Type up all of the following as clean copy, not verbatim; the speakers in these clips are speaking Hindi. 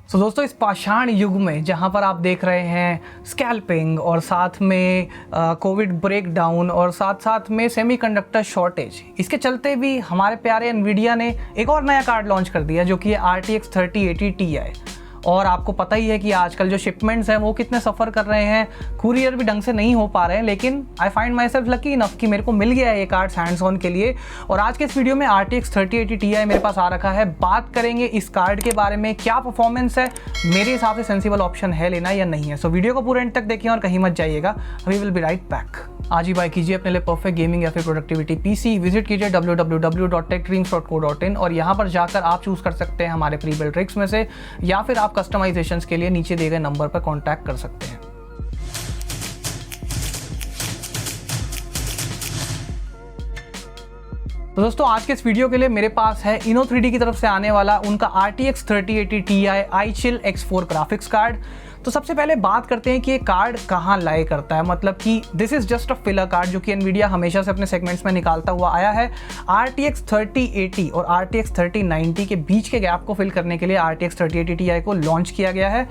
दोस्तों इस पाषाण युग में जहाँ पर आप देख रहे हैं स्कैल्पिंग और साथ में कोविड ब्रेकडाउन और साथ साथ में सेमीकंडक्टर शॉर्टेज, इसके चलते भी हमारे प्यारे एनवीडिया ने एक और नया कार्ड लॉन्च कर दिया जो कि है RTX 3080 Ti। और आपको पता ही है कि आजकल जो शिपमेंट्स हैं वो कितने सफ़र कर रहे हैं, कुरियर भी ढंग से नहीं हो पा रहे हैं, लेकिन I find my self lucky enough कि मेरे को मिल गया है ये कार्ड हैंड्स ऑन के लिए। और आज के इस वीडियो में RTX 3080 Ti मेरे पास आ रखा है। बात करेंगे इस कार्ड के बारे में, क्या परफॉर्मेंस है, मेरे हिसाब से सेंसिबल ऑप्शन है लेना या नहीं है। सो वीडियो को पूरे एंड तक देखिए और कहीं मत जाइएगा। We will be right back. आज ही बाय कीजिए अपने लिए परफेक्ट गेमिंग या फिर प्रोडक्टिविटी पीसी। विजिट कीजिए www.techdreams.co.in और यहाँ पर जाकर आप चूज कर सकते हैं हमारे प्री बिल्ट ट्रिक्स में से, या फिर आप कस्टमाइजेशंस के लिए नीचे दिए गए नंबर पर कॉन्टैक्ट कर सकते हैं। तो दोस्तों आज के इस वीडियो के लिए मेरे पास है Inno3D की तरफ से आने वाला उनका RTX 3080 Ti iChill X4 graphics card. तो सबसे पहले बात करते हैं कि ये कार्ड कहाँ लाए करता है, मतलब कि this is just a filler card जो कि एनवीडिया हमेशा से अपने सेगमेंट्स में निकालता हुआ आया है। RTX 3080 और RTX 3090 के बीच के गैप को फिल करने के लिए RTX 3080 Ti को लॉन्च किया गया है।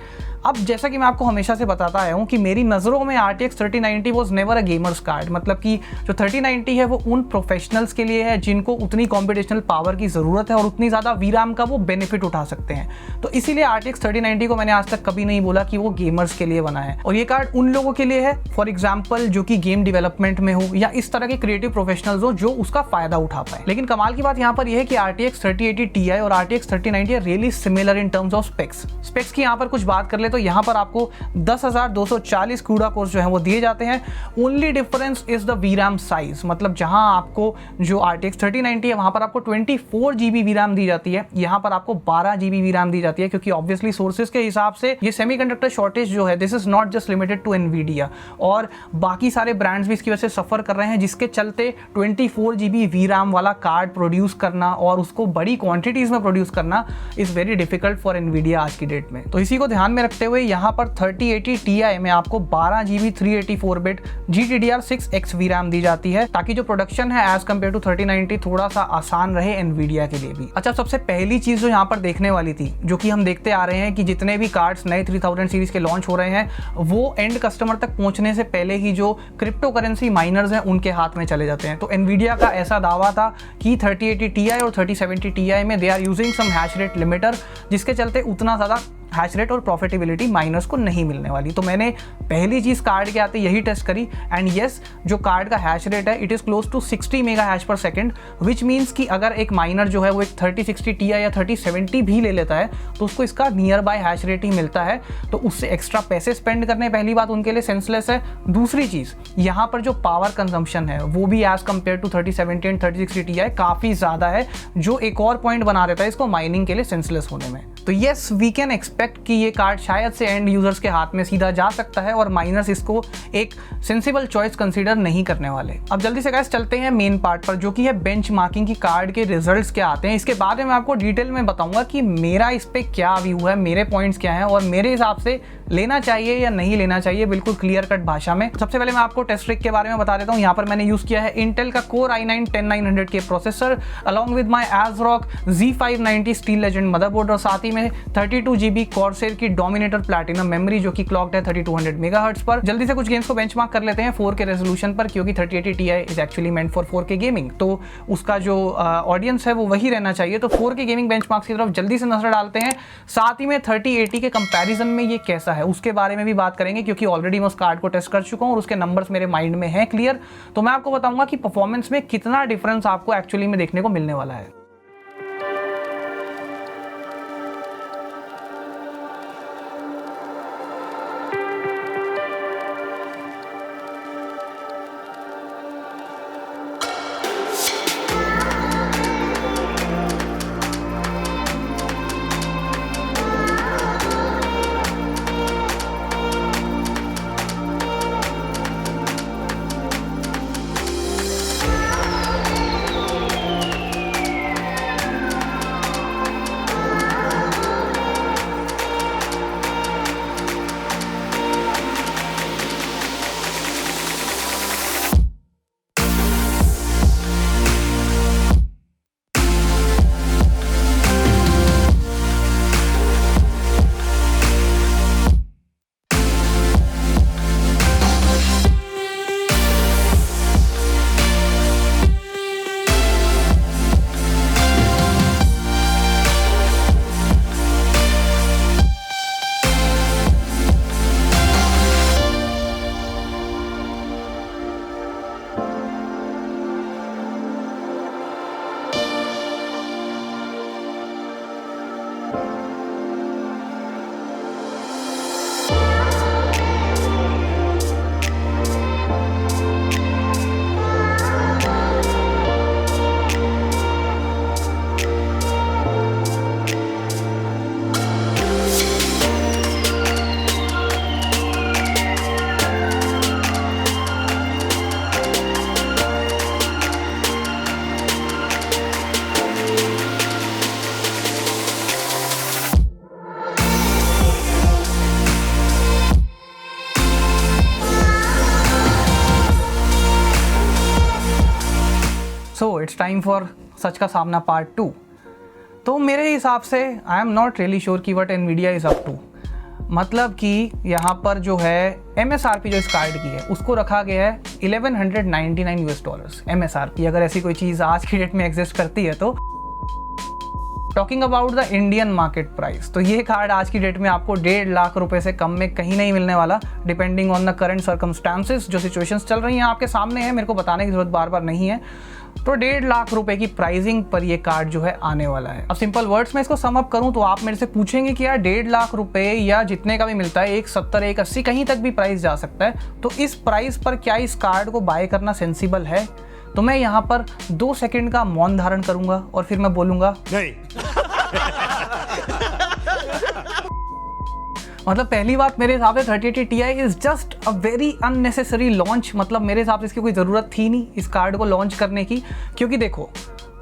अब जैसा कि मैं आपको हमेशा से बताता आया हूँ कि मेरी नज़रों में RTX 3090 was never a gamers card, मतलब कि जो 3090 है वो उन प्रोफेशनल्स के लिए है जिनको उतनी कॉम्पिटिशनल पावर की ज़रूरत है और उतनी ज़्यादा VRAM का वो बेनिफिट उठा सकते हैं। तो इसीलिए RTX 3090 को मैंने आज तक कभी नहीं बोला कि वो गेमर्स के लिए बना है, और ये कार्ड उन लोगों के लिए है फॉर एग्जाम्पल जो कि गेम डेवलपमेंट में हो या इस तरह के क्रिएटिव प्रोफेशनल्स हो जो उसका फायदा उठा पाए। लेकिन कमाल की बात यहाँ पर यह है कि RTX 3080 Ti और RTX 3090 are really similar in terms of specs की यहाँ पर कुछ बात कर ले तो यहाँ पर आपको 10,240 CUDA कोर्स जो है वो दिए जाते हैं। Only difference is the VRAM size, मतलब जहां आपको जो RTX 3090 है वहां पर आपको 24 GB VRAM दी जाती है, यहाँ पर आपको 12 GB VRAM दी जाती है, क्योंकि ऑब्वियसली सोर्सेज के हिसाब से ये सेमीकंडक्टर शॉर्टेज जो है this is not just limited to Nvidia, और बाकी सारे ब्रांड्स भी इसकी वजह से सफर कर रहे हैं, जिसके चलते 24 GB VRAM वाला कार्ड प्रोड्यूस करना और उसको बड़ी क्वांटिटीज में प्रोड्यूस करना is very difficult for Nvidia आज की डेट में। तो इसी को ध्यान में रखते हुए यहाँ पर 3080 Ti में आपको 12 GB 384 बिट GDDR6X VRAM दी जाती है, ताकि जो प्रोडक्शन है एज कम्पेयर टू 3090 थोड़ा सा आसान रहे एनवीडिया के लिए भी। अच्छा, सबसे पहली चीज जो यहाँ पर देखने वाली थी, जो कि हम देखते आ रहे हैं कि जितने भी कार्ड्स नए 3000 सीरीज के लॉन्च हो रहे हैं वो एंड कस्टमर तक पहुंचने से पहले ही जो क्रिप्टो करेंसी माइनर्स हैं उनके हाथ में चले जाते हैं। तो एनवीडिया का ऐसा दावा था कि 3080 Ti और 3070 Ti में they are using some hash rate limiter, जिसके चलते उतना ज़्यादा हैश रेट और प्रॉफिटेबिलिटी माइनर्स को नहीं मिलने वाली। तो मैंने पहली चीज़ कार्ड के आते यही टेस्ट करी, एंड येस जो कार्ड का हैश रेट है it is close to 60 mega hash per second, which means कि अगर एक माइनर जो है वो एक 3060 Ti या 3070 भी ले लेता है तो उसको इसका नियर बाय हैश रेट ही मिलता है। तो उससे एक्स्ट्रा पैसे स्पेंड करने पहली बात उनके लिए सेंसलेस है। दूसरी चीज़ यहाँ पर जो पावर कंजम्पशन है वो भी as compared to 3070 and 3060 Ti काफ़ी ज़्यादा है, जो एक और पॉइंट बना देता है इसको माइनिंग के लिए सेंसलेस होने में। तो येस वी कैन एक्सपेक्ट कि ये कार्ड शायद से एंड यूजर्स के हाथ में सीधा जा सकता है और माइनर्स इसको एक सेंसिबल चॉइस कंसीडर नहीं करने वाले। अब जल्दी से गाइस चलते हैं मेन पार्ट पर, जो कि है बेंचमार्किंग की कार्ड के रिजल्ट्स क्या आते हैं। इसके बाद में मैं आपको डिटेल में बताऊंगा कि मेरा इस पे क्या व्यू है, मेरे पॉइंट्स क्या हैं और मेरे हिसाब से लेना चाहिए या नहीं लेना चाहिए, बिल्कुल क्लियर कट भाषा में। सबसे पहले मैं आपको टेस्ट ट्रिक के बारे में बता देता हूँ। यहाँ पर मैंने यूज किया है इंटेल का Core i9-10900 के processor along with my ASRock Z590 steel legend motherboard, और साथ ही में 32 GB Corsair की डोमिनेटर प्लैटिनम मेमोरी जो कि क्लॉक्ड है 3200 मेगाहर्ट्ज पर। जल्दी से कुछ गेम्स को बेंचमार्क कर लेते हैं 4K रेजोल्यूशन पर, क्योंकि 3080 Ti is actually meant for 4K gaming, तो उसका जो ऑडियंस है वो वही रहना चाहिए। तो 4K गेमिंग बेंचमार्क्स की तरफ जल्दी से नजर डालते हैं। साथ ही में 3080 के कंपैरिजन में ये कैसा है उसके बारे में भी बात करेंगे, क्योंकि ऑलरेडी मैं उस कार्ड को टेस्ट कर चुका हूँ और उसके नंबर्स मेरे माइंड में हैं क्लियर। तो मैं आपको बताऊंगा कि परफॉर्मेंस में कितना डिफरेंस आपको एक्चुअली में देखने को मिलने वाला है। इट्स टाइम फॉर सच का सामना पार्ट 2। तो मेरे हिसाब से I am not really sure कि what Nvidia is up to. मतलब कि यहाँ पर जो है MSRP जो इस कार्ड की है उसको रखा गया है $1199 MSRP, अगर ऐसी कोई चीज़ आज की डेट में एग्जिस्ट करती है तो। Talking about the Indian market price, तो ये कार्ड आज की डेट में आपको 1.5 लाख रुपए से कम में कहीं नहीं मिलने वाला, depending on the current circumstances. जो सिचुएशंस चल रही हैं आपके सामने है, मेरे को बताने की जरूरत बार बार नहीं है। तो 1.5 लाख रुपए की प्राइसिंग पर ये कार्ड जो है आने वाला है। अब सिंपल वर्ड्स में इसको सम अप करूं तो आप मेरे से पूछेंगे कि यार 1.5 लाख रुपए या जितने का भी मिलता है 170 180 कहीं तक भी प्राइस जा सकता है, तो इस प्राइस पर क्या इस कार्ड को बाय करना सेंसिबल है? तो मैं यहाँ पर 2 सेकंड का मौन धारण करूंगा और फिर मैं बोलूंगा नहीं। मतलब पहली बात मेरे हिसाब से 3080 Ti is just a very unnecessary launch. मतलब मेरे हिसाब से इसकी कोई ज़रूरत थी नहीं इस कार्ड को लॉन्च करने की, क्योंकि देखो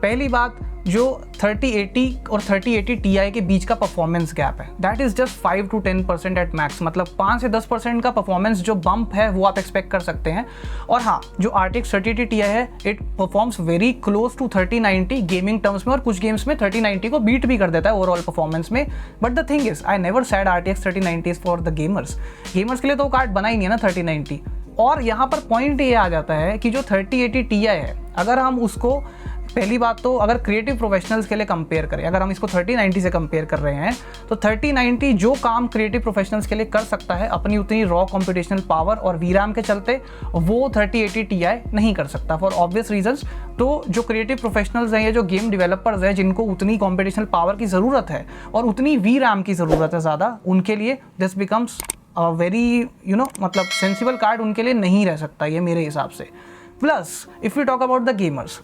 पहली बात जो 3080 और 3080 Ti के बीच का परफॉर्मेंस गैप है that is just 5 to 10% at max. मतलब 5 से 10% का परफॉर्मेंस जो बम्प है वो आप एक्सपेक्ट कर सकते हैं। और हाँ, जो RTX 3080 Ti है it performs very close to 3090 gaming terms में, और कुछ गेम्स में 3090 को बीट भी कर देता है ओवरऑल परफॉर्मेंस में। But the thing is I never said RTX 3090 is for the gamers के लिए तो वो कार्ड बना ही नहीं है ना 3090। और यहाँ पर पॉइंट ये आ जाता है कि जो 3080 Ti है, अगर हम उसको पहली बात तो अगर क्रिएटिव प्रोफेशनल्स के लिए कंपेयर करें, अगर हम इसको 3090 से कंपेयर कर रहे हैं तो 3090 जो काम क्रिएटिव प्रोफेशनल्स के लिए कर सकता है अपनी उतनी रॉ कंप्यूटेशनल पावर और VRAM के चलते, वो 3080 Ti नहीं कर सकता फॉर ऑब्वियस रीजंस। तो जो क्रिएटिव प्रोफेशनल्स हैं या जो गेम डेवलपर्स हैं जिनको उतनी कंप्यूटेशनल पावर की ज़रूरत है और उतनी VRAM की ज़रूरत है ज़्यादा, उनके लिए दिस बिकम्स वेरी मतलब सेंसिबल कार्ड उनके लिए नहीं रह सकता ये मेरे हिसाब से। Plus if you talk about the gamers,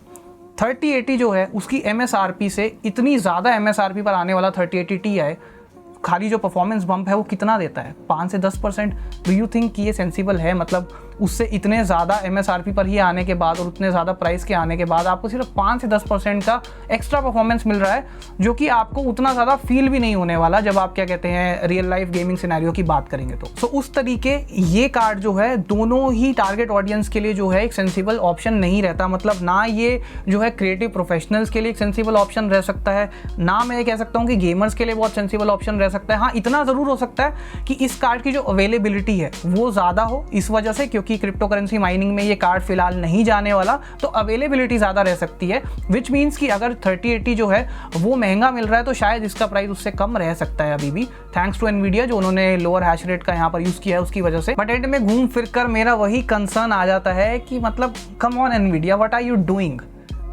3080 जो है उसकी MSRP से इतनी ज़्यादा MSRP पर आने वाला 3080 Ti खाली जो परफॉर्मेंस बम्प है वो कितना देता है? 5 से 10%। डू यू थिंक कि ये सेंसिबल है? मतलब उससे इतने ज़्यादा MSRP पर ही आने के बाद और उतने ज़्यादा प्राइस के आने के बाद आपको सिर्फ 5 से 10% का एक्स्ट्रा परफॉर्मेंस मिल रहा है, जो कि आपको उतना ज़्यादा फील भी नहीं होने वाला जब आप क्या कहते हैं रियल लाइफ गेमिंग सिनेरियो की बात करेंगे तो। सो उस तरीके ये कार्ड जो है दोनों ही टारगेट ऑडियंस के लिए जो है एक सेंसिबल ऑप्शन नहीं रहता। मतलब ना ये जो है क्रिएटिव प्रोफेशनल्स के लिए एक सेंसिबल ऑप्शन रह सकता है, ना मैं कह सकता हूँ कि गेमर्स के लिए बहुत सेंसिबल ऑप्शन रह सकता है। हाँ, इतना ज़रूर हो सकता है कि इस कार्ड की जो अवेलेबिलिटी है वो ज़्यादा हो इस वजह से, क्योंकि क्रिप्टो करेंसी माइनिंग में ये कार्ड फिलहाल नहीं जाने वाला, तो अवेलेबिलिटी ज़्यादा रह सकती है। विच मीन्स कि अगर 3080 जो है वो महंगा मिल रहा है तो शायद इसका प्राइस उससे कम रह सकता है अभी भी, थैंक्स टू एनवीडिया जो उन्होंने लोअर हैश रेट का यहाँ पर यूज़ किया है उसकी वजह से। बट एंड में घूम फिर कर मेरा वही कंसर्न आ जाता है कि मतलब come on Nvidia, what are you doing?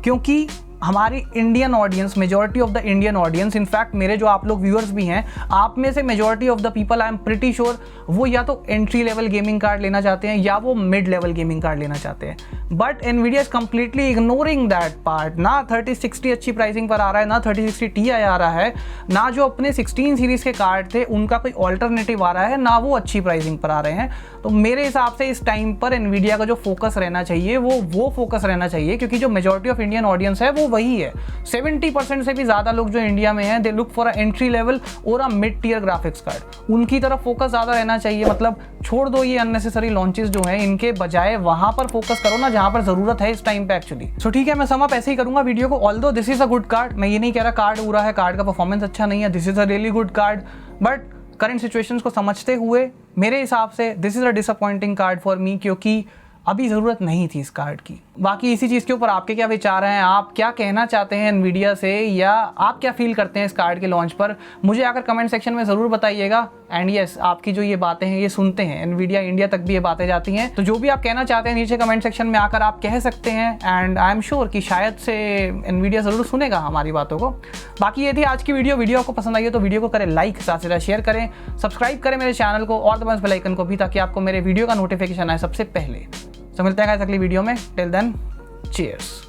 क्योंकि हमारी Indian audience, majority of the Indian audience, in fact मेरे जो आप लोग व्यूअर्स भी हैं, आप में से majority of the people I am pretty sure वो या तो एंट्री लेवल गेमिंग कार्ड लेना चाहते हैं या वो मिड लेवल गेमिंग कार्ड लेना चाहते हैं। But Nvidia is completely ignoring that part. ना 3060 अच्छी प्राइसिंग पर आ रहा है, ना 3060 Ti आ रहा है, ना जो अपने 16 सीरीज के कार्ड थे उनका कोई ऑल्टरनेटिव आ रहा है, ना वो अच्छी प्राइसिंग पर आ रहे हैं। तो मेरे हिसाब से इस टाइम पर एनवीडिया का जो फोकस रहना चाहिए वो फोकस रहना चाहिए, क्योंकि जो मेजॉरिटी ऑफ इंडियन ऑडियंस है वो वही है। 70% से भी ज़्यादा लोग जो इंडिया में हैं they look for a entry level और a mid tier graphics card, उनकी तरफ फोकस ज़्यादा रहना चाहिए। मतलब छोड़ दो ये अननेसेसरी लॉन्चेस जो हैं, इनके बजाय वहाँ पर फोकस करो ना जहाँ पर ज़रूरत है इस टाइम पे एक्चुअली। सो ठीक है, मैं सम अप ऐसे ही करूँगा वीडियो को। Although this is a good card, मैं ये नहीं कह रहा कार्ड बुरा है, कार्ड का परफॉर्मेंस अच्छा नहीं है, this is a really good card. But current situations को समझते हुए मेरे हिसाब से this is a disappointing card for me, क्योंकि अभी ज़रूरत नहीं थी इस कार्ड की। बाकी इसी चीज़ के ऊपर आपके क्या विचार हैं, आप क्या कहना चाहते हैं एनवीडिया से, या आप क्या फील करते हैं इस कार्ड के लॉन्च पर, मुझे आकर कमेंट सेक्शन में ज़रूर बताइएगा। एंड यस, आपकी जो ये बातें हैं ये सुनते हैं एनवीडिया इंडिया तक भी ये बातें जाती हैं, तो जो भी आप कहना चाहते हैं नीचे कमेंट सेक्शन में आकर आप कह सकते हैं। एंड आई एम श्योर कि शायद से एनवीडिया ज़रूर सुनेगा हमारी बातों को। बाकी ये थी आज की वीडियो आपको पसंद आई है तो वीडियो को करें लाइक, साथ से शेयर करें, सब्सक्राइब करें मेरे चैनल को और दबाएं बेल आइकन को भी, ताकि आपको मेरे वीडियो का नोटिफिकेशन आए सबसे पहले। तो मिलते हैं अगली वीडियो में, टिल देन चीयर्स।